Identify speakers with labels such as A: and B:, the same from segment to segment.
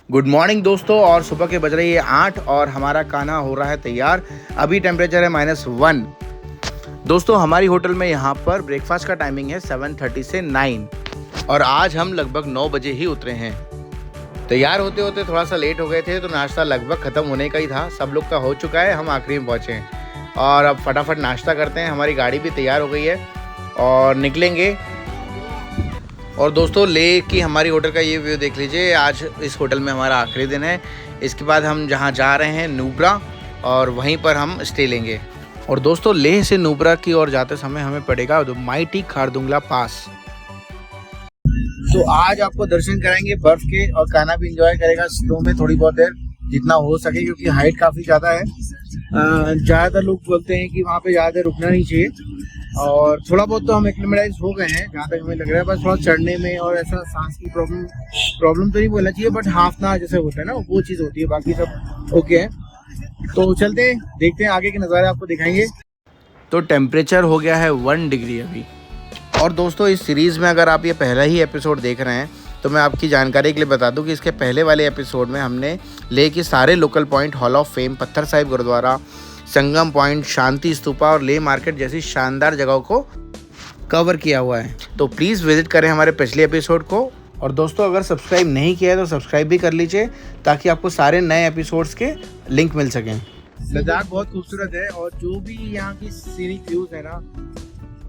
A: Good morning दोस्तों, और सुबह के बज रही है 8 और हमारा खाना हो रहा है तैयार। अभी टेम्परेचर है -1। दोस्तों हमारी होटल में यहाँ पर ब्रेकफास्ट का टाइमिंग है 7:30 से 9 और आज हम लगभग 9 बजे ही उतरे हैं। तैयार होते होते थोड़ा सा लेट हो गए थे तो नाश्ता लगभग ख़त्म होने का ही था। सब लोग का हो चुका है, हम आखिरी में पहुँचे हैं और अब फटाफट नाश्ता करते हैं। हमारी गाड़ी भी तैयार हो गई है और निकलेंगे। और दोस्तों लेह की हमारी होटल का ये व्यू देख लीजिए। आज इस होटल में हमारा आखिरी दिन है। इसके बाद हम जहाँ जा रहे हैं नुब्रा और वहीं पर हम स्टे लेंगे। और दोस्तों लेह से नुब्रा की ओर जाते समय हमें पड़ेगा माइटी खारदुंगला पास। तो आज आपको दर्शन कराएंगे बर्फ के और खाना भी इंजॉय करेगा स्नो में थोड़ी बहुत देर जितना हो सके, क्योंकि हाइट काफ़ी ज़्यादा है। ज़्यादातर लोग बोलते हैं कि वहाँ पे ज़्यादा देर रुकना नहीं चाहिए और थोड़ा बहुत तो हम एक्लिमेटाइज हो गए हैं जहाँ तक हमें लग रहा है। बस थोड़ा चढ़ने में और ऐसा सांस की प्रॉब्लम तो नहीं बोलना चाहिए, बट हाफ ना जैसे होता है ना वो चीज़ होती है। बाकी सब ओके है। तो चलते हैं, देखते हैं आगे के नज़ारे आपको दिखाएंगे। तो टेम्परेचर हो गया है 1 डिग्री अभी। और दोस्तों इस सीरीज़ में अगर आप ये पहला ही एपिसोड देख रहे हैं तो मैं आपकी जानकारी के लिए बता दूं कि इसके पहले वाले एपिसोड में हमने लेह के सारे local point, hall of fame, पत्थर साहिब गुरुद्वारा, संगम पॉइंट, शांति स्तूपा और लेह मार्केट जैसी शानदार जगहों को कवर किया हुआ है। तो प्लीज़ विजिट करें हमारे पिछले एपिसोड को। और दोस्तों अगर सब्सक्राइब नहीं किया है तो सब्सक्राइब भी कर लीजिए ताकि आपको सारे नए एपिसोड्स के लिंक मिल सकें। लद्दाख बहुत खूबसूरत है और जो भी यहाँ की सीनिक व्यूज़ है ना,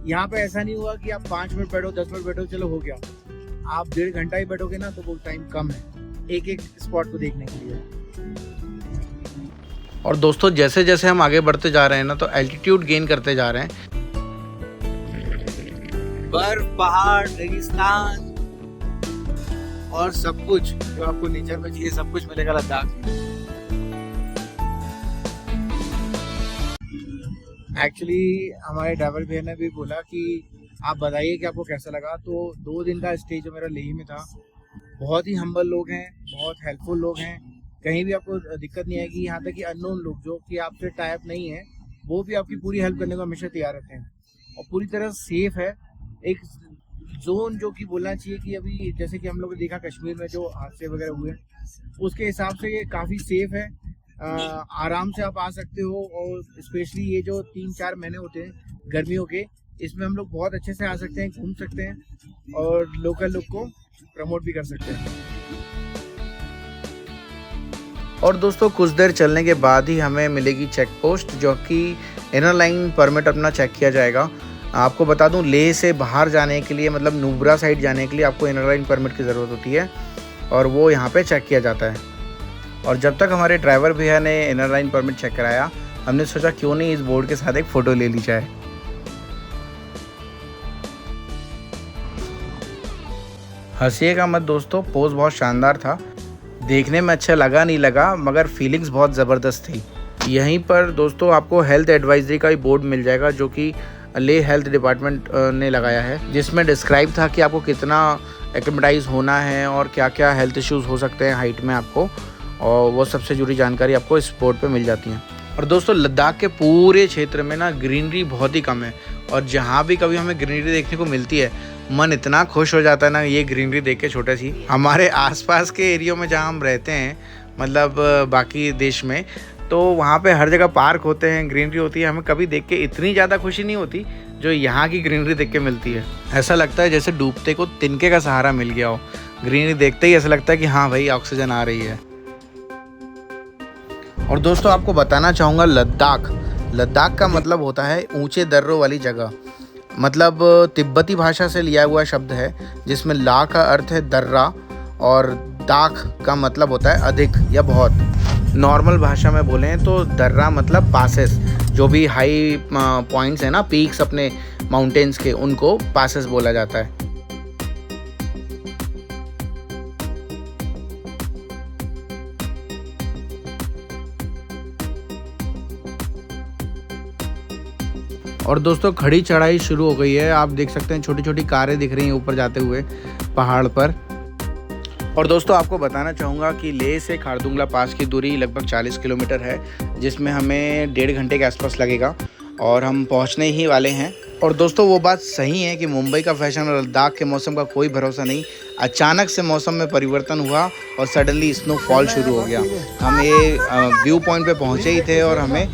A: यहाँ पे ऐसा नहीं हुआ कि आप 5 मिनट बैठो, 10 मिनट बैठो, चलो हो गया। आप 1.5 घंटा ही बैठोगे ना तो वो टाइम कम है एक एक स्पॉट को देखने के लिए। और दोस्तों जैसे जैसे हम आगे बढ़ते जा रहे हैं ना तो एल्टीट्यूड गेन करते जा रहे हैं। बर्फ, पहाड़, रेगिस्तान और सब कुछ जो आपको नेचर में चाहिए सब कुछ मिलेगा लद्दाख में। एक्चुअली हमारे ड्राइवर भैया ने भी बोला कि आप बताइए कि आपको कैसा लगा। तो 2 दिन का स्टे जो मेरा लेह में था, बहुत ही हम्बल लोग हैं, बहुत हेल्पफुल लोग हैं। कहीं भी आपको दिक्कत नहीं आएगी। यहाँ तक कि अननोन लोग जो कि आपसे टाइप नहीं है वो भी आपकी पूरी हेल्प करने को हमेशा तैयार रहते हैं और पूरी तरह सेफ है। एक जोन जो कि बोलना चाहिए कि अभी जैसे कि हम लोग ने देखा कश्मीर में जो हादसे वगैरह हुए उसके हिसाब से ये काफ़ी सेफ है। आराम से आप आ सकते हो और स्पेशली ये जो 3-4 महीने होते हैं गर्मियों के, इसमें हम लोग बहुत अच्छे से आ सकते हैं, घूम सकते हैं और लोकल लोग को प्रमोट भी कर सकते हैं। और दोस्तों कुछ देर चलने के बाद ही हमें मिलेगी चेक पोस्ट, जो कि इनर लाइन परमिट अपना चेक किया जाएगा। आपको बता दूं लेह से बाहर जाने के लिए, मतलब नुब्रा साइड जाने के लिए आपको इनर लाइन परमिट की ज़रूरत होती है और वो यहाँ पे चेक किया जाता है। और जब तक हमारे ड्राइवर भैया ने इनर लाइन परमिट चेक कराया, हमने सोचा क्यों नहीं इस बोर्ड के साथ एक फ़ोटो ले ली जाए। हंसिएगा मत दोस्तों, पोज बहुत शानदार था। देखने में अच्छा लगा नहीं लगा, मगर फीलिंग्स बहुत ज़बरदस्त थी। यहीं पर दोस्तों आपको हेल्थ एडवाइजरी का भी बोर्ड मिल जाएगा जो कि लेह हेल्थ डिपार्टमेंट ने लगाया है, जिसमें डिस्क्राइब था कि आपको कितना एक्लिमेटाइज होना है और क्या क्या हेल्थ इश्यूज़ हो सकते हैं हाइट में आपको, और वो सबसे जुड़ी जानकारी आपको इस बोर्ड पे मिल जाती है। और दोस्तों लद्दाख के पूरे क्षेत्र में ना ग्रीनरी बहुत ही कम है और जहाँ भी कभी हमें ग्रीनरी देखने को मिलती है मन इतना खुश हो जाता है ना ये ग्रीनरी देख के। छोटे सी हमारे आसपास के एरियो में जहाँ हम रहते हैं, मतलब बाकी देश में, तो वहाँ पे हर जगह पार्क होते हैं, ग्रीनरी होती है, हमें कभी देख के इतनी ज़्यादा खुशी नहीं होती जो यहाँ की ग्रीनरी देख के मिलती है। ऐसा लगता है जैसे डूबते को तिनके का सहारा मिल गया हो। ग्रीनरी देखते ही ऐसा लगता है कि हाँ भाई ऑक्सीजन आ रही है। और दोस्तों आपको बताना चाहूँगा लद्दाख का मतलब होता है ऊंचे दर्रों वाली जगह। मतलब तिब्बती भाषा से लिया हुआ शब्द है जिसमें ला का अर्थ है दर्रा और दाख का मतलब होता है अधिक या बहुत। नॉर्मल भाषा में बोलें तो दर्रा मतलब पासेस, जो भी हाई पॉइंट्स हैं ना, पीक्स अपने माउंटेन्स के, उनको पासेस बोला जाता है। और दोस्तों खड़ी चढ़ाई शुरू हो गई है। आप देख सकते हैं छोटी छोटी कारें दिख रही हैं ऊपर जाते हुए पहाड़ पर। और दोस्तों आपको बताना चाहूँगा कि लेह से खारदुंगला पास की दूरी लगभग 40 किलोमीटर है, जिसमें हमें 1.5 घंटे के आसपास लगेगा और हम पहुँचने ही वाले हैं। और दोस्तों वो बात सही है कि मुंबई का फैशन और लद्दाख के मौसम का कोई भरोसा नहीं। अचानक से मौसम में परिवर्तन हुआ और सडनली स्नोफॉल शुरू हो गया। हम ये व्यू पॉइंट पे पहुंचे ही थे और हमें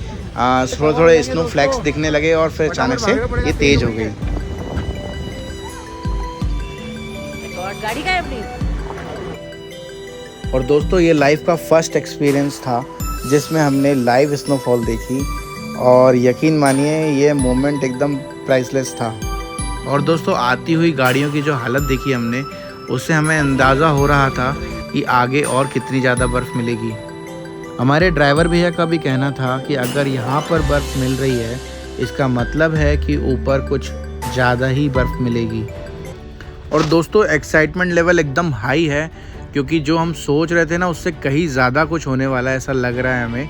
A: थोड़े थोड़े स्नो फ्लैक्स दिखने लगे और फिर अचानक से ये तेज हो गई।
B: गाड़ी का है अपनी।
A: और दोस्तों ये लाइफ का फर्स्ट एक्सपीरियंस था जिसमें हमने लाइव स्नोफॉल देखी और यकीन मानिए ये मोमेंट एकदम प्राइसलेस था। और दोस्तों आती हुई गाड़ियों की जो हालत देखी हमने, उससे हमें अंदाज़ा हो रहा था कि आगे और कितनी ज़्यादा बर्फ़ मिलेगी। हमारे ड्राइवर भैया का भी कहना था कि अगर यहाँ पर बर्फ़ मिल रही है इसका मतलब है कि ऊपर कुछ ज़्यादा ही बर्फ़ मिलेगी। और दोस्तों एक्साइटमेंट लेवल एकदम हाई है क्योंकि जो हम सोच रहे थे ना उससे कहीं ज़्यादा कुछ होने वाला है ऐसा लग रहा है हमें।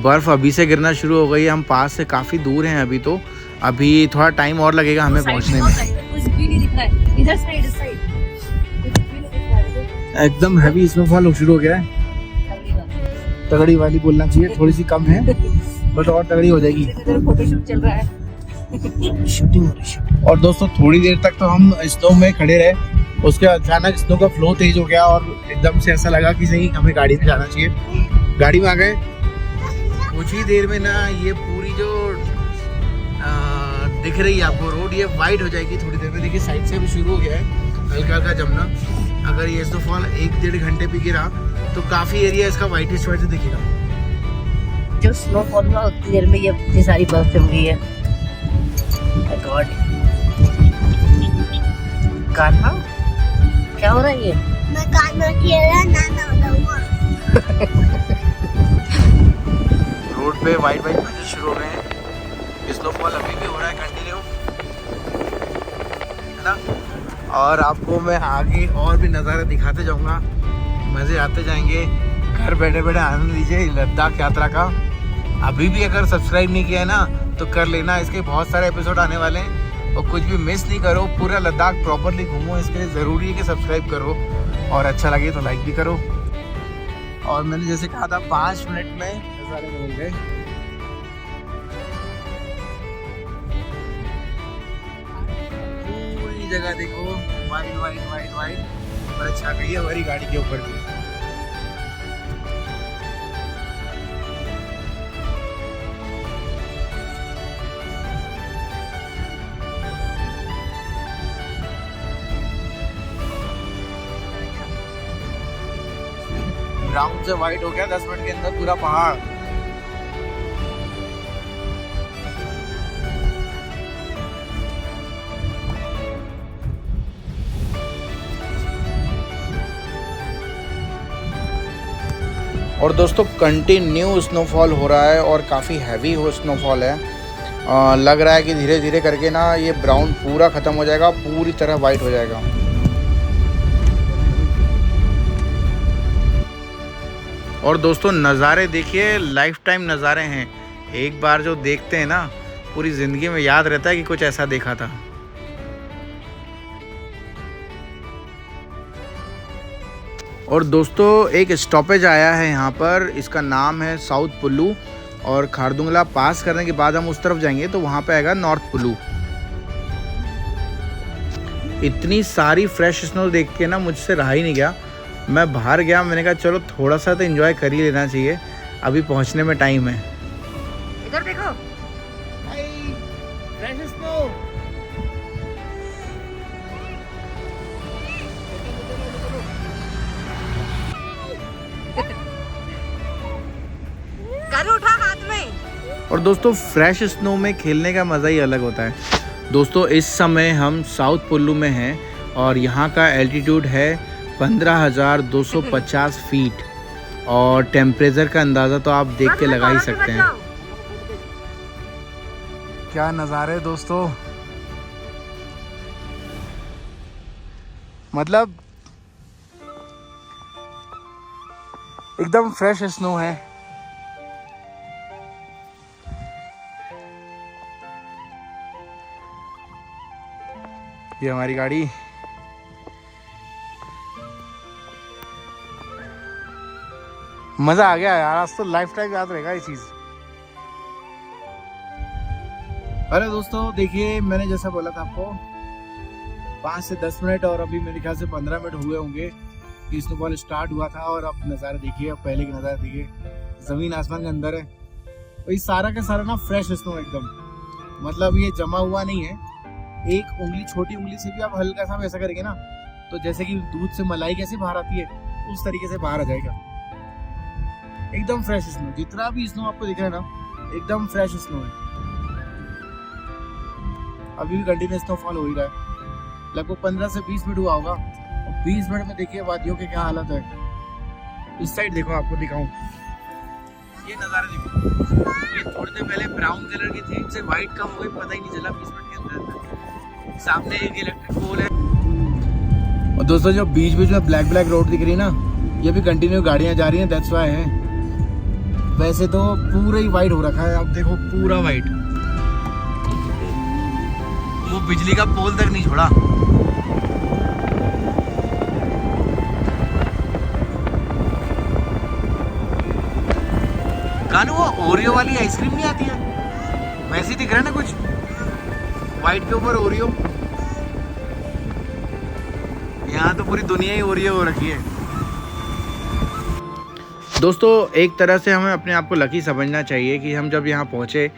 A: बर्फ़ अभी से गिरना शुरू हो गई है। हम पास से काफ़ी दूर हैं अभी, तो अभी थोड़ा टाइम और लगेगा हमें पहुंचने में। एकदम हैवी स्नोफॉल शुरू हो गया है। तगड़ी वाली बोलना चाहिए, थोड़ी सी कम है बट और तगड़ी हो जाएगी।
B: फोटोशूट चल रहा है।
A: शूटिंग हो रही है। और दोस्तों थोड़ी देर तक तो हम स्नो में खड़े रहे, उसके अचानक स्नो का फ्लो तेज हो गया और एकदम से ऐसा लगा कि सही हमें गाड़ी में जाना चाहिए। गाड़ी में आ गए, कुछ ही देर में ना ये पूरी जो दिख रही है आपको रोड, ये वाइट हो जाएगी थोड़ी देर में। देखिए साइड से भी शुरू हो गया है हल्का हल्का जमना। अगर ये स्नोफॉल 1-1.5 घंटे भी गिरा तो काफी एरिया इसका वाइटिश वाइट दिखेगा।
B: जो स्नोफॉल हुआ उतनी देर में ये इतनी सारी बर्फ जम गई है। गॉड, कान्हा क्या हो रहा है ये?
C: मैं कान्हा खेला ना
A: रोड पे वाइट वाइट पैचेस शुरू हो गए हैं। स्नोफॉल अभी भी हो रहा है कंटिन्यू, है ना। और आपको मैं आगे और भी नज़ारे दिखाते जाऊंगा, मज़े आते जाएंगे। घर बैठे बैठे आनंद लीजिए लद्दाख यात्रा का। अभी भी अगर सब्सक्राइब नहीं किया है ना तो कर लेना, इसके बहुत सारे एपिसोड आने वाले हैं और कुछ भी मिस नहीं करो। पूरा लद्दाख प्रॉपरली घूमो, इसके लिए ज़रूरी है कि सब्सक्राइब करो और अच्छा लगे तो लाइक भी करो। और मैंने जैसे कहा था 5 मिनट में नज़ारे बदल गए। पूरी जगह देखो वाइट वाइट वाइट वाइट और अच्छा गई है हमारी गाड़ी के ऊपर भी। ब्राउन से वाइट हो गया 10 मिनट के अंदर पूरा पहाड़। और दोस्तों कंटिन्यू स्नोफॉल हो रहा है और काफ़ी हैवी हो स्नोफॉल है। लग रहा है कि धीरे धीरे करके ना ये ब्राउन पूरा ख़त्म हो जाएगा, पूरी तरह वाइट हो जाएगा। और दोस्तों नज़ारे देखिए, लाइफ टाइम नज़ारे हैं। एक बार जो देखते हैं ना पूरी ज़िंदगी में याद रहता है कि कुछ ऐसा देखा था। और दोस्तों एक स्टॉपेज आया है यहाँ पर, इसका नाम है साउथ पुलू। और खारदुंगला पास करने के बाद हम उस तरफ जाएंगे तो वहाँ पे आएगा नॉर्थ पुलू। इतनी सारी फ्रेश स्नो देख के ना मुझसे रहा ही नहीं गया। मैं बाहर गया, मैंने कहा चलो थोड़ा सा तो एंजॉय कर ही लेना चाहिए, अभी पहुँचने में टाइम है।
B: इधर देखो,
A: फ्रेश स्नो।
B: कर उठा हाथ में।
A: और दोस्तों फ्रेश स्नो में खेलने का मज़ा ही अलग होता है। दोस्तों इस समय हम साउथ पुल्लू में हैं और यहाँ का एल्टीट्यूड है 15,250 फीट और टेम्परेचर का अंदाज़ा तो आप देख के लगा ही सकते हैं। क्या नज़ारे दोस्तों, मतलब एकदम फ्रेश स्नो है। ये हमारी गाड़ी, मजा आ गया यार, आज तो लाइफ टाइम याद रहेगा ये चीज। हेलो दोस्तों, देखिए मैंने जैसा बोला था आपको 5 से 10 मिनट और अभी मेरे ख्याल से 15 मिनट हुए होंगे कि स्नोफॉल स्टार्ट हुआ था। और अब नज़ारा देखिए, अब पहले के नज़ारा देखिए, ज़मीन आसमान के अंदर है। तो ये सारा का सारा ना फ्रेश स्नो एकदम, मतलब ये जमा हुआ नहीं है। एक उंगली, छोटी उंगली से भी आप हल्का सा वैसा करेंगे ना, तो जैसे कि दूध से मलाई कैसे बाहर आती है उस तरीके से बाहर आ जाएगा। एकदम फ्रेश स्नो, जितना भी स्नो आपको दिख रहा है ना एकदम फ्रेश स्नो है। अभी भी कंटिन्यू स्नोफॉल हो ही रहा है, लगभग 15 से 20 मिनट हुआ होगा। और 20 मिनट में देखिए वादियों के क्या हालत है। इस साइड देखो, आपको दिखाऊं, ये नज़ारा देखो, ये थोड़ी देर पहले ब्राउन कलर की थी, इनसे व्हाइट कब हो गई पता ही नहीं चला 20 मिनट के अंदर। सामने एक इलेक्ट्रिक पोल है। और दोस्तों जो बीच बीच में ब्लैक ब्लैक रोड दिख रही है ना, ये भी कंटिन्यू गाड़ियां जा रही हैं, दैट्स व्हाई है। वैसे तो पूरा ही वाइट हो रखा है, आप देखो पूरा वाइट, वो बिजली का पोल तक नहीं छोड़ा। कानू वो ओरियो वाली आइसक्रीम नहीं आती है, वैसे ही दिख रहा है ना कुछ, वाइट के ऊपर ओरियो। यहाँ तो पूरी दुनिया ही ओरियो हो रखी है। दोस्तों एक तरह से हमें अपने आप को लकी समझना चाहिए कि हम जब यहाँ पहुँचे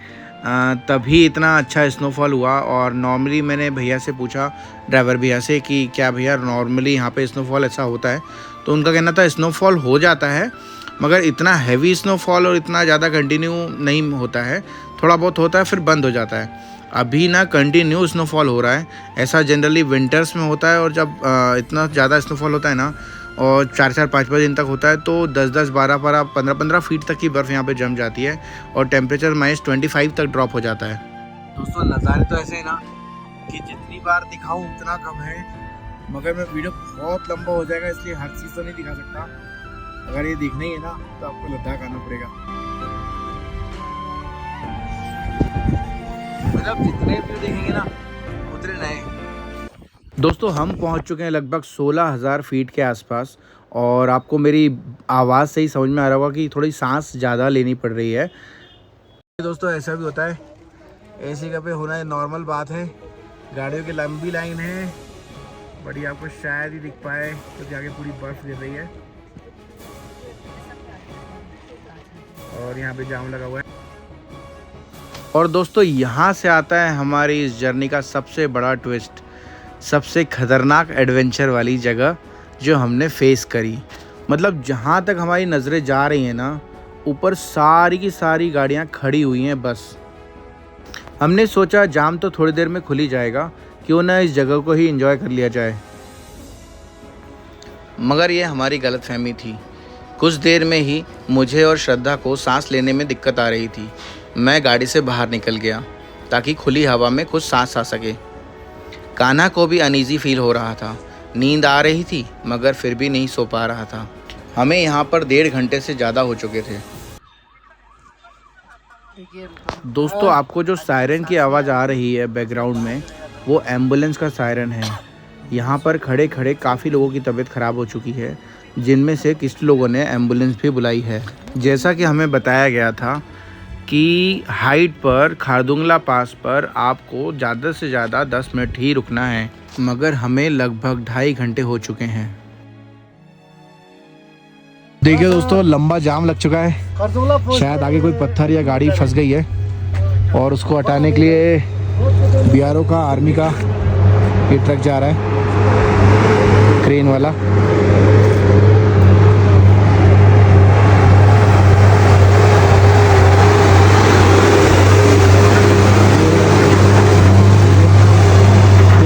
A: तभी इतना अच्छा स्नोफॉल हुआ। और नॉर्मली मैंने भैया से पूछा, ड्राइवर भैया से, कि क्या भैया नॉर्मली यहाँ पे स्नोफॉल ऐसा होता है? तो उनका कहना था स्नोफॉल हो जाता है, मगर इतना हैवी स्नोफॉल और इतना ज़्यादा कंटिन्यू नहीं होता है, थोड़ा बहुत होता है फिर बंद हो जाता है। अभी ना कंटिन्यू स्नोफॉल हो रहा है। ऐसा जनरली विंटर्स में होता है, और जब इतना ज़्यादा स्नोफॉल होता है ना और 4-4, 5-5 दिन तक होता है, तो 10-10, 12-12, 15-15 फीट तक की बर्फ़ यहाँ पे जम जाती है और टेम्परेचर -25 तक ड्रॉप हो जाता है। दोस्तों नज़ारे तो ऐसे है ना कि जितनी बार दिखाऊं उतना कम है, मगर मैं वीडियो बहुत लंबा हो जाएगा, इसलिए हर चीज़ तो नहीं दिखा सकता। अगर ये देखना ही है ना तो आपको लद्दाख आना पड़ेगा। मतलब जितने व्यू देखेंगे ना उतने नए। दोस्तों हम पहुंच चुके हैं लगभग 16,000 फीट के आसपास, और आपको मेरी आवाज़ से ही समझ में आ रहा होगा कि थोड़ी सांस ज़्यादा लेनी पड़ रही है। दोस्तों ऐसा भी होता है, एसी का पे होना है नॉर्मल बात है। गाड़ियों की लंबी लाइन है, बड़ी आपको शायद ही दिख पाए क्योंकि आगे पूरी बर्फ़ गिर रही है और यहाँ पे जाम लगा हुआ है। और दोस्तों यहाँ से आता है हमारी इस जर्नी का सबसे बड़ा ट्विस्ट, सबसे खतरनाक एडवेंचर वाली जगह जो हमने फेस करी। मतलब जहाँ तक हमारी नज़रें जा रही हैं ना, ऊपर सारी की सारी गाड़ियाँ खड़ी हुई हैं बस। हमने सोचा जाम तो थोड़ी देर में खुल ही जाएगा, क्यों ना इस जगह को ही एंजॉय कर लिया जाए। मगर ये हमारी गलतफहमी थी। कुछ देर में ही मुझे और श्रद्धा को सांस लेने में दिक्कत आ रही थी। मैं गाड़ी से बाहर निकल गया ताकि खुली हवा में कुछ सांस आ सके। कान्हा को भी अनईजी फील हो रहा था, नींद आ रही थी मगर फिर भी नहीं सो पा रहा था। हमें यहाँ पर 1.5 घंटे से ज़्यादा हो चुके थे। दोस्तों आपको जो सायरन की आवाज़ आ रही है बैकग्राउंड में, वो एम्बुलेंस का सायरन है। यहाँ पर खड़े खड़े काफ़ी लोगों की तबीयत ख़राब हो चुकी है, जिनमें से कुछ लोगों ने एम्बुलेंस भी बुलाई है। जैसा कि हमें बताया गया था कि हाइट पर खारदुंगला पास पर आपको ज़्यादा से ज़्यादा 10 मिनट ही रुकना है, मगर हमें लगभग 2.5 घंटे हो चुके हैं। देखिए दोस्तों लंबा जाम लग चुका है, शायद आगे कोई पत्थर या गाड़ी फंस गई है, और उसको हटाने के लिए बीआरओ का, आर्मी का ये ट्रक जा रहा है, क्रेन वाला।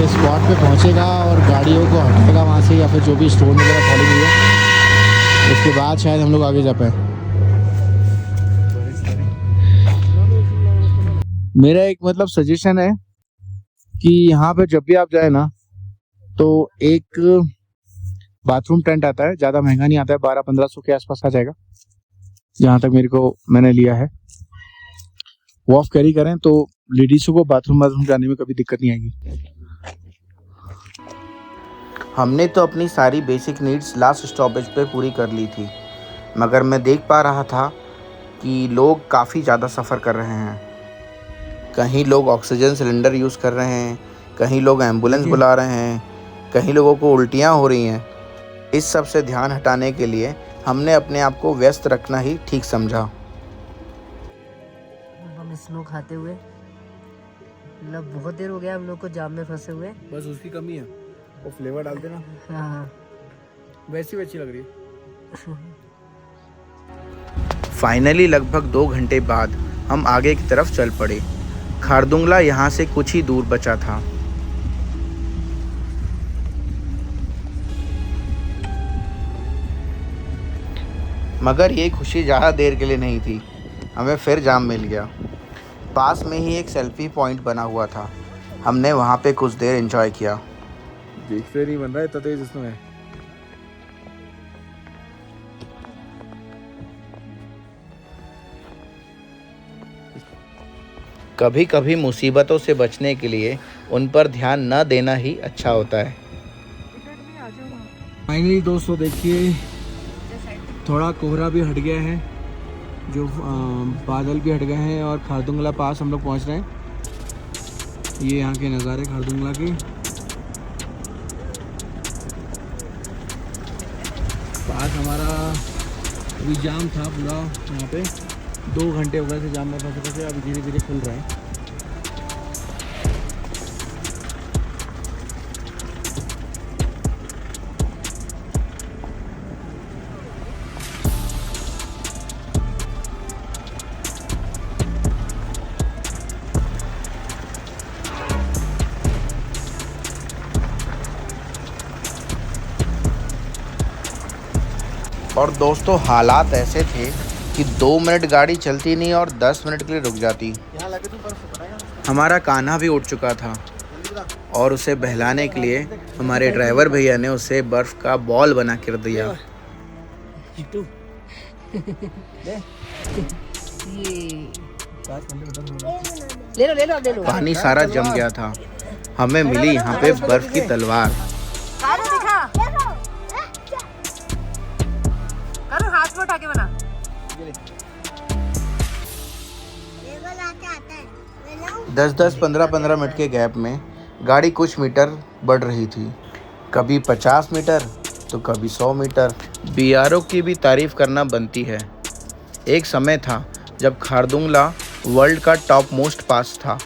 A: स्पॉट पे पहुंचेगा और गाड़ियों को हटाएगा वहाँ से, या फिर जो भी स्टोन वगैरह खाली हुई है, उसके बाद शायद हम लोग आगे जा पाए। मेरा एक मतलब सजेशन है कि यहाँ पे जब भी आप जाए ना, तो एक बाथरूम टेंट आता है, ज़्यादा महंगा नहीं आता है, 1200-1500 के आसपास आ जाएगा, जहाँ तक मैंने लिया है। वो ऑफ कैरी करें तो लेडीज़ों को बाथरूम जाने में कभी दिक्कत नहीं आएगी। हमने तो अपनी सारी बेसिक नीड्स लास्ट स्टॉपेज पे पूरी कर ली थी, मगर मैं देख पा रहा था कि लोग काफ़ी ज़्यादा सफ़र कर रहे हैं। कहीं लोग ऑक्सीजन सिलेंडर यूज़ कर रहे हैं, कहीं लोग एम्बुलेंस बुला रहे हैं, कहीं लोगों को उल्टियाँ हो रही हैं। इस सब से ध्यान हटाने के लिए हमने अपने आप को व्यस्त रखना ही ठीक समझा।
B: हम स्नो खाते हुए, मतलब बहुत देर हो गया हम लोग को जाम में फंसे हुए।
A: बस उसकी कमी है, वो फ्लेवर डाल देना।
B: हाँ,
A: वैसी अच्छी लग रही है। फाइनली लगभग 2 घंटे बाद हम आगे की तरफ चल पड़े। खारदुंगला यहाँ से कुछ ही दूर बचा था। मगर ये खुशी ज़्यादा देर के लिए नहीं थी, हमें फिर जाम मिल गया। पास में ही एक सेल्फी पॉइंट बना हुआ था, हमने वहाँ पे कुछ देर एंजॉय किया। देखते नहीं बन रहा है इतना तेज इसमें। कभी कभी मुसीबतों से बचने के लिए उन पर ध्यान न देना ही अच्छा होता है।
D: फाइनली दोस्तों देखिए, थोड़ा कोहरा भी हट गया है, जो बादल भी हट गए हैं और खारदुंगला पास हम लोग पहुंच रहे हैं। ये यहाँ के नज़ारे खारदुंगला के। पास हमारा अभी जाम था पूरा, यहाँ पे 2 घंटे हो गए थे जाम में फंसे फंसे, अभी धीरे धीरे खुल रहा है।
A: और दोस्तों हालात ऐसे थे कि 2 मिनट गाड़ी चलती नहीं और 10 मिनट के लिए रुक जाती। हमारा कान्हा भी उठ चुका था और उसे बहलाने के लिए हमारे ड्राइवर भैया ने उसे बर्फ़ का बॉल बना कर दिया।
B: ले लो।
A: पानी सारा जम गया था, हमें मिली यहाँ पे बर्फ़ की तलवार।
B: हाथ में उठा के बना।
C: आता है
A: 10-15 मिनट के गैप में गाड़ी कुछ मीटर बढ़ रही थी, कभी 50 मीटर तो कभी 100 मीटर। बीआरओ की भी तारीफ करना बनती है। एक समय था जब खारदुंगला वर्ल्ड का टॉप मोस्ट पास था।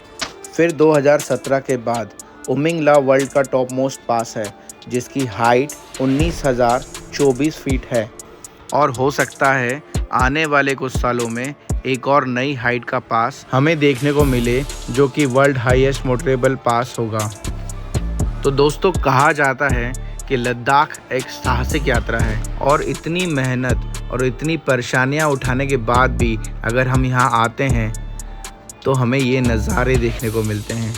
A: फिर 2017 के बाद उमिंगला वर्ल्ड का टॉप मोस्ट पास है, जिसकी हाइट 19,024 फीट है और हो सकता है आने वाले कुछ सालों में एक और नई हाइट का पास हमें देखने को मिले, जो कि वर्ल्ड हाईएस्ट मोटरेबल पास होगा। तो दोस्तों, कहा जाता है कि लद्दाख एक साहसिक यात्रा है और इतनी मेहनत और इतनी परेशानियां उठाने के बाद भी अगर हम यहाँ आते हैं तो हमें ये नज़ारे देखने को मिलते हैं,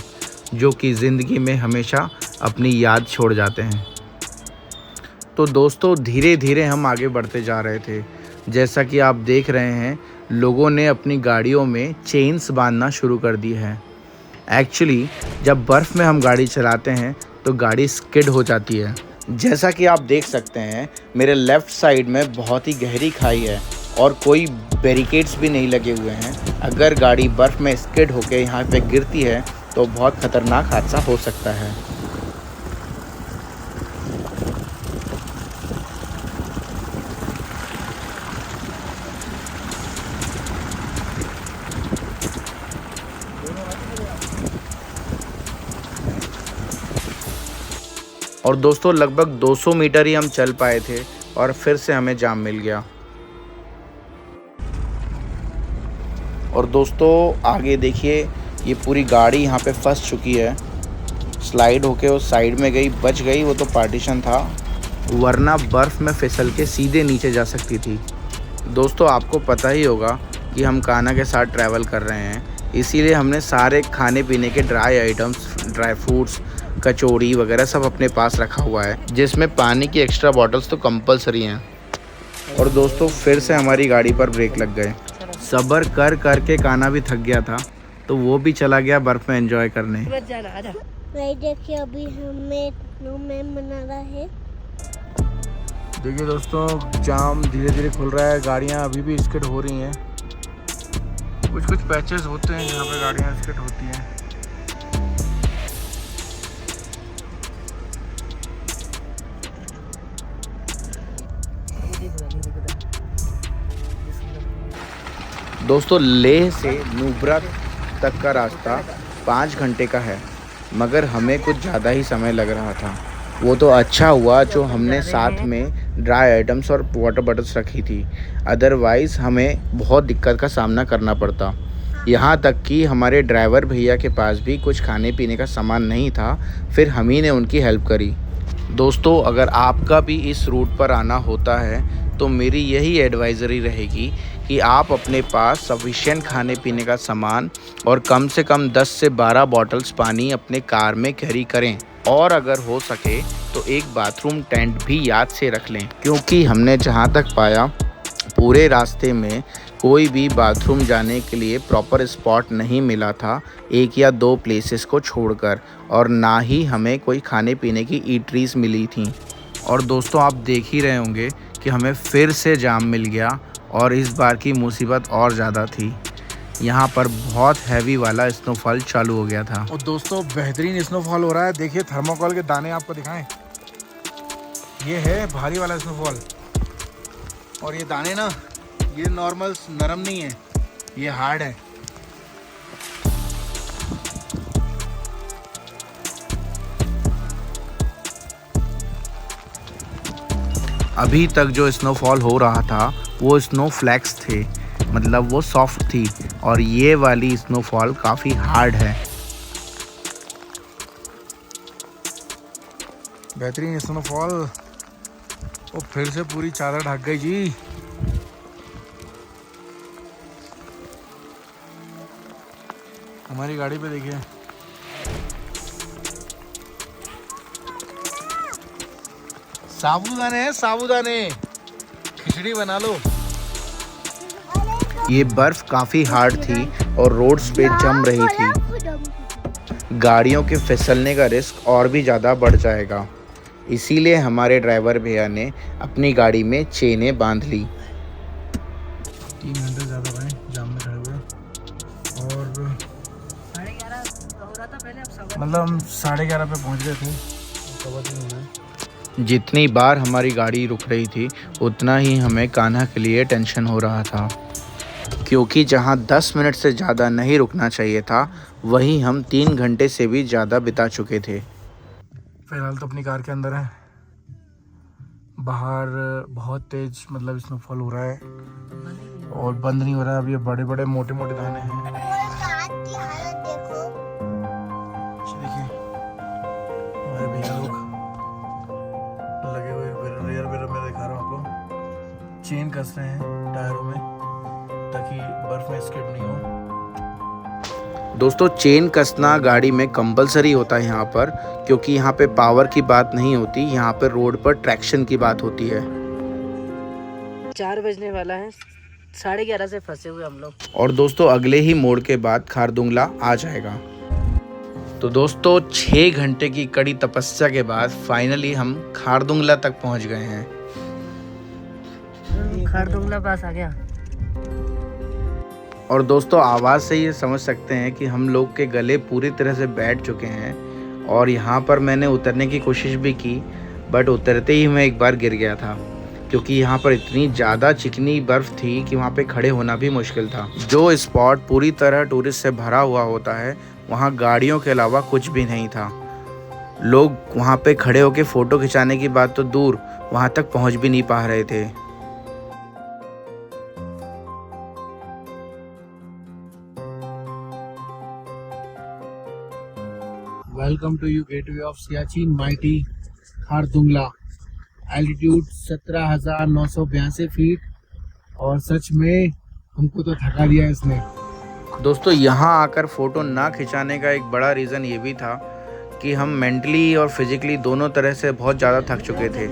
A: जो कि ज़िंदगी में हमेशा अपनी याद छोड़ जाते हैं। तो दोस्तों, धीरे धीरे हम आगे बढ़ते जा रहे थे। जैसा कि आप देख रहे हैं, लोगों ने अपनी गाड़ियों में चेन्स बांधना शुरू कर दी है। एक्चुअली जब बर्फ़ में हम गाड़ी चलाते हैं तो गाड़ी स्किड हो जाती है। जैसा कि आप देख सकते हैं, मेरे लेफ़्ट साइड में बहुत ही गहरी खाई है और कोई बैरिकेड्स भी नहीं लगे हुए हैं। अगर गाड़ी बर्फ़ में स्किड होकर यहाँ पे गिरती है तो बहुत ख़तरनाक हादसा हो सकता है। और दोस्तों, लगभग 200 मीटर ही हम चल पाए थे और फिर से हमें जाम मिल गया। और दोस्तों, आगे देखिए, ये पूरी गाड़ी यहाँ पे फंस चुकी है। स्लाइड होके उस साइड में गई, बच गई, वो तो पार्टीशन था, वरना बर्फ़ में फिसल के सीधे नीचे जा सकती थी। दोस्तों, आपको पता ही होगा कि हम कान्हा के साथ ट्रैवल कर रहे हैं, इसीलिए हमने सारे खाने पीने के ड्राई आइटम्स, ड्राई फ्रूट्स, कचौड़ी वगैरह सब अपने पास रखा हुआ है, जिसमें पानी की एक्स्ट्रा बॉटल्स तो कंपलसरी हैं। और दोस्तों, फिर से हमारी गाड़ी पर ब्रेक लग गए। सब्र कर कर के कान्हा भी थक गया था, तो वो भी चला गया बर्फ़ में एंजॉय करने।
C: भाई देखिए, अभी हमें स्नोमैन बना रहा है।
D: देखिए दोस्तों, जाम धीरे धीरे खुल रहा है, गाड़ियाँ अभी भी स्किड हो रही हैं। कुछ कुछ पैचेस होते हैं जहाँ पे गाड़ियाँ स्किड होती हैं।
A: दोस्तों लेह से नुब्रा तक का रास्ता 5 घंटे का है, मगर हमें कुछ ज़्यादा ही समय लग रहा था। वो तो अच्छा हुआ जो हमने साथ में ड्राई आइटम्स और वाटर बॉटल्स रखी थी, अदरवाइज़ हमें बहुत दिक्कत का सामना करना पड़ता। यहाँ तक कि हमारे ड्राइवर भैया के पास भी कुछ खाने पीने का सामान नहीं था, फिर हम ही ने उनकी हेल्प करी। दोस्तों अगर आपका भी इस रूट पर आना होता है तो मेरी यही एडवाइज़री रहेगी कि आप अपने पास सफिशिएंट खाने पीने का सामान और कम से कम 10 से 12 बॉटल्स पानी अपने कार में कैरी करें, और अगर हो सके तो एक बाथरूम टेंट भी याद से रख लें, क्योंकि हमने जहां तक पाया पूरे रास्ते में कोई भी बाथरूम जाने के लिए प्रॉपर स्पॉट नहीं मिला था, 1 या 2 प्लेसेस को छोड़कर, और ना ही हमें कोई खाने पीने की ईटरीज मिली थी। और दोस्तों आप देख ही रहे होंगे कि हमें फिर से जाम मिल गया, और इस बार की मुसीबत और ज़्यादा थी। यहाँ पर बहुत हैवी वाला स्नोफॉल चालू हो गया था।
D: और दोस्तों बेहतरीन स्नोफॉल हो रहा है। देखिए थर्मोकोल के दाने आपको दिखाएं, ये है भारी वाला स्नोफॉल। और ये दाने ना, ये नॉर्मल नरम नहीं है, ये हार्ड है।
A: अभी तक जो स्नोफॉल हो रहा था वो स्नो फ्लैक्स थे, मतलब वो सॉफ्ट थी, और ये वाली स्नोफॉल काफ़ी हार्ड है।
D: बेहतरीन स्नोफॉल। वो फिर से पूरी चादर ढक गई जी। हमारी गाड़ी पे देखिए, साबूदाने हैं, साबूदाने, खिचड़ी बना लो।
A: ये बर्फ़ काफ़ी हार्ड थी और रोड्स पे जम रही थी। गाड़ियों के फिसलने का रिस्क और भी ज़्यादा बढ़ जाएगा, इसीलिए हमारे ड्राइवर भैया ने अपनी गाड़ी में चेनें बांध ली।
D: 3 घंटे ज़्यादा भाई जाम में खड़े हुए, और
B: 11:30 हो रहा था पहले, अब
D: मतलब हम 11:30 पे पहुंच गए थे, 3:15 हो गए।
A: जितनी बार हमारी गाड़ी रुक रही थी उतना ही हमें कान्हा के लिए टेंशन हो रहा था, क्योंकि जहां 10 मिनट से ज़्यादा नहीं रुकना चाहिए था वहीं हम 3 घंटे से भी ज़्यादा बिता चुके थे।
D: फिलहाल तो अपनी कार के अंदर है। बाहर बहुत तेज मतलब स्नोफॉल हो रहा है और बंद नहीं हो रहा है। अब ये बड़े बड़े मोटे मोटे दाने हैं। देखिए हमारे भैया लोग लगे हुए रियर मिरर में दिखा रहा हूँ आपको, चेन कस रहे हैं टायरों में ताकि बर्फ में स्किड नहीं हो।
A: दोस्तों चेन कसना गाड़ी में कंपलसरी होता है यहाँ पर, क्योंकि यहाँ पे पावर की बात नहीं होती, यहाँ पे रोड पर ट्रैक्शन की बात होती है।
B: 4 बजने वाला है, 11:30 से फंसे हुए हम लोग।
A: और दोस्तों अगले ही मोड़ के बाद खारदुंगला आ जाएगा। तो दोस्तों 6 घंटे की कड़ी तपस्या के बाद फाइनली हम खारदुंगला तक पहुँच गए हैं।
B: खारदुंगला पास आ गया।
A: और दोस्तों आवाज़ से ये समझ सकते हैं कि हम लोग के गले पूरी तरह से बैठ चुके हैं, और यहाँ पर मैंने उतरने की कोशिश भी की, बट उतरते ही मैं एक बार गिर गया था, क्योंकि यहाँ पर इतनी ज़्यादा चिकनी बर्फ़ थी कि वहाँ पे खड़े होना भी मुश्किल था। जो स्पॉट पूरी तरह टूरिस्ट से भरा हुआ होता है वहाँ गाड़ियों के अलावा कुछ भी नहीं था। लोग वहाँ पे खड़े होकर फ़ोटो खिंचाने की बात तो दूर, वहाँ तक पहुँच भी नहीं पा रहे थे।
D: Welcome to you gateway of Siachen mighty Khardungla. Altitude 17,982 feet, और सच में हमको तो थका दिया इसने।
A: दोस्तों यहाँ आकर फ़ोटो ना खिंचाने का एक बड़ा रीज़न ये भी था कि हम मेंटली और फिज़िकली दोनों तरह से बहुत ज़्यादा थक चुके थे।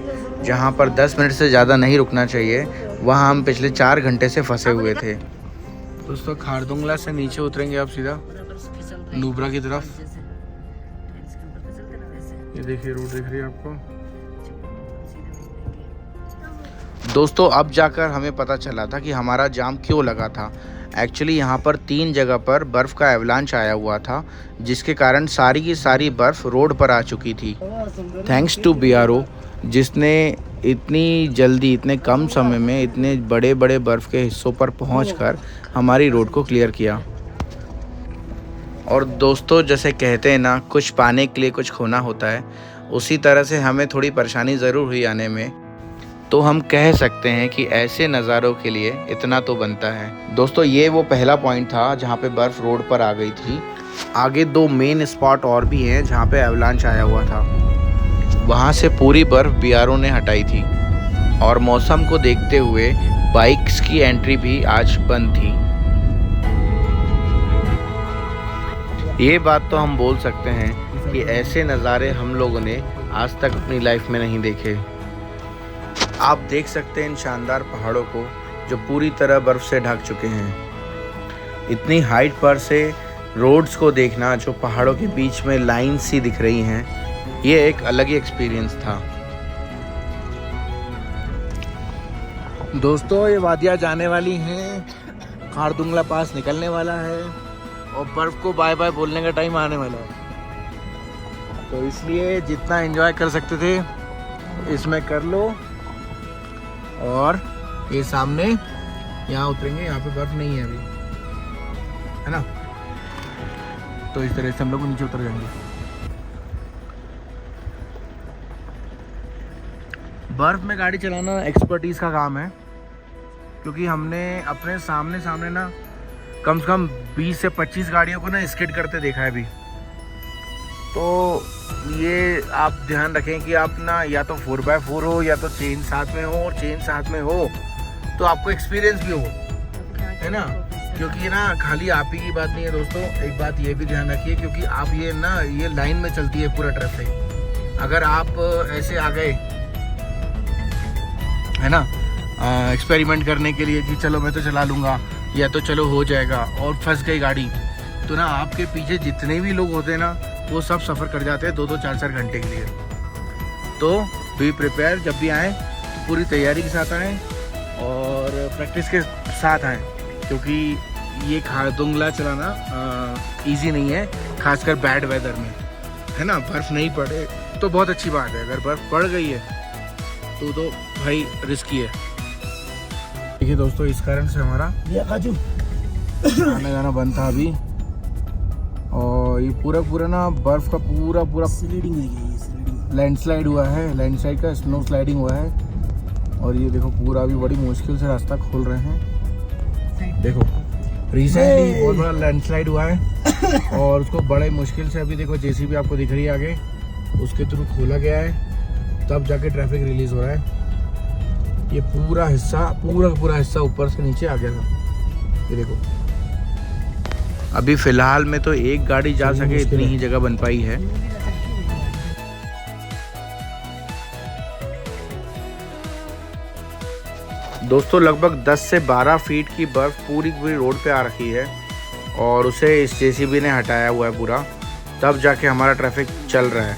A: जहाँ पर 10 मिनट से ज़्यादा नहीं रुकना चाहिए, वहाँ हम पिछले 4 घंटे से फंसे हुए थे।
D: दोस्तों खारदुंगला से नीचे उतरेंगे आप सीधा नुब्रा की तरफ। ये देखिए रोड दिख रही है आपको।
A: दोस्तों अब जाकर हमें पता चला था कि हमारा जाम क्यों लगा था। एक्चुअली यहाँ पर 3 जगह पर बर्फ़ का एवलांच आया हुआ था, जिसके कारण सारी की सारी बर्फ़ रोड पर आ चुकी थी। थैंक्स टू BRO जिसने इतनी जल्दी इतने कम समय में इतने बड़े बड़े बर्फ़ के हिस्सों पर पहुंचकर हमारी रोड को क्लियर किया। और दोस्तों जैसे कहते हैं ना, कुछ पाने के लिए कुछ खोना होता है, उसी तरह से हमें थोड़ी परेशानी ज़रूर हुई आने में। तो हम कह सकते हैं कि ऐसे नज़ारों के लिए इतना तो बनता है। दोस्तों ये वो पहला पॉइंट था जहाँ पे बर्फ़ रोड पर आ गई थी। आगे 2 मेन स्पॉट और भी हैं जहाँ पे एवलांच आया हुआ था। वहाँ से पूरी बर्फ़ BRO ने हटाई थी और मौसम को देखते हुए बाइक्स की एंट्री भी आज बंद थी। ये बात तो हम बोल सकते हैं कि ऐसे नज़ारे हम लोगों ने आज तक अपनी लाइफ में नहीं देखे। आप देख सकते हैं इन शानदार पहाड़ों को जो पूरी तरह बर्फ़ से ढक चुके हैं। इतनी हाइट पर से रोड्स को देखना जो पहाड़ों के बीच में लाइन सी दिख रही हैं, ये एक अलग ही एक्सपीरियंस था।
D: दोस्तों ये वादियाँ जाने वाली हैं, खारदुंगला पास निकलने वाला है और बर्फ़ को बाय बाय बोलने का टाइम आने वाला है। तो इसलिए जितना एंजॉय कर सकते थे इसमें कर लो। और ये सामने यहाँ उतरेंगे, यहाँ पे बर्फ़ नहीं है अभी, है ना। तो इस तरह से हम लोग नीचे उतर जाएंगे। बर्फ़ में गाड़ी चलाना एक्सपर्टीज़ का काम है, क्योंकि हमने अपने सामने ना कम से कम 20 से 25 गाड़ियों को ना स्किड करते देखा है अभी। तो ये आप ध्यान रखें कि आप ना या तो 4x4 हो या तो चेन साथ में हो, और चेन साथ में हो तो आपको एक्सपीरियंस भी हो, है ना। क्योंकि ना खाली आप ही की बात नहीं है दोस्तों, एक बात ये भी ध्यान रखिए, क्योंकि आप ये लाइन में चलती है पूरा ट्रैफिक। अगर आप ऐसे आ गए, है ना, एक्सपेरिमेंट करने के लिए कि चलो मैं तो चला लूँगा या तो चलो हो जाएगा, और फंस गई गाड़ी, तो ना आपके पीछे जितने भी लोग होते हैं ना वो सब सफ़र कर जाते हैं 2-2 4-4 घंटे के लिए। तो बी प्रिपेयर, जब भी आएँ तो पूरी तैयारी के साथ आएँ और प्रैक्टिस के साथ आएँ, क्योंकि ये खारदुंगला चलाना इजी नहीं है, खासकर बैड वेदर में, है ना। बर्फ़ नहीं पड़े तो बहुत अच्छी बात है, अगर बर्फ़ पड़ गई है तो भाई रिस्की है। देखिए दोस्तों, इस कारण से हमारा आना जाना बंद था अभी, और ये पूरा ना बर्फ़ का पूरा स्लाइडिंग लैंडस्लाइड हुआ है, लैंडस्लाइड का स्नो स्लाइडिंग हुआ है। और ये देखो पूरा अभी बड़ी मुश्किल से रास्ता खोल रहे हैं। देखो रिसेंटली बहुत बड़ा लैंडस्लाइड हुआ है और उसको बड़े मुश्किल से अभी देखो JCB आपको दिख रही है आगे, उसके थ्रू खोला गया है, तब जाके ट्रैफिक रिलीज हो रहा है। ये पूरा हिस्सा ऊपर से नीचे आ गया था, ये देखो।
A: अभी फ़िलहाल में तो एक गाड़ी जा सके इतनी ही जगह बन पाई है। दोस्तों लगभग 10 से 12 फीट की बर्फ़ पूरी रोड पे आ रखी है और उसे इस JCB ने हटाया हुआ है पूरा, तब जाके हमारा ट्रैफिक चल रहा है।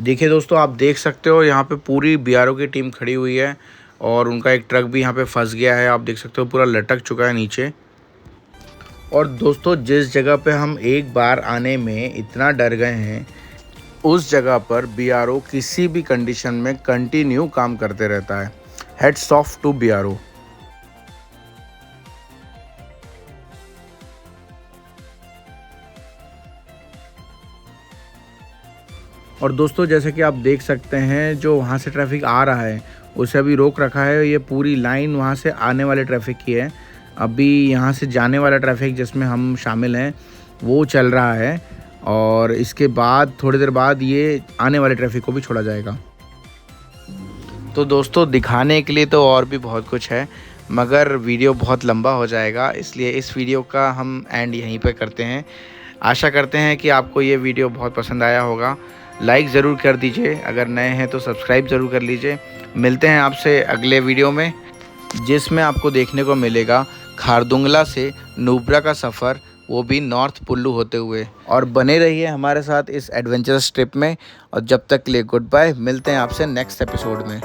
A: देखिए दोस्तों, आप देख सकते हो यहाँ पे पूरी BRO की टीम खड़ी हुई है और उनका एक ट्रक भी यहाँ पे फंस गया है, आप देख सकते हो पूरा लटक चुका है नीचे। और दोस्तों जिस जगह पे हम एक बार आने में इतना डर गए हैं, उस जगह पर BRO किसी भी कंडीशन में कंटिन्यू काम करते रहता है। Heads off to BRO। और दोस्तों जैसे कि आप देख सकते हैं, जो वहाँ से ट्रैफिक आ रहा है उसे अभी रोक रखा है। ये पूरी लाइन वहाँ से आने वाले ट्रैफिक की है, अभी यहाँ से जाने वाला ट्रैफिक जिसमें हम शामिल हैं वो चल रहा है, और इसके बाद थोड़ी देर बाद ये आने वाले ट्रैफिक को भी छोड़ा जाएगा। तो दोस्तों दिखाने के लिए तो और भी बहुत कुछ है, मगर वीडियो बहुत लंबा हो जाएगा, इसलिए इस वीडियो का हम एंड यहीं पर करते हैं। आशा करते हैं कि आपको ये वीडियो बहुत पसंद आया होगा। लाइक ज़रूर कर दीजिए, अगर नए हैं तो सब्सक्राइब ज़रूर कर लीजिए। मिलते हैं आपसे अगले वीडियो में, जिसमें आपको देखने को मिलेगा खारदुंगला से नुब्रा का सफ़र वो भी नॉर्थ पुल्लू होते हुए। और बने रहिए हमारे साथ इस एडवेंचरस ट्रिप में, और जब तक के लिए गुड बाय। मिलते हैं आपसे नेक्स्ट एपिसोड में।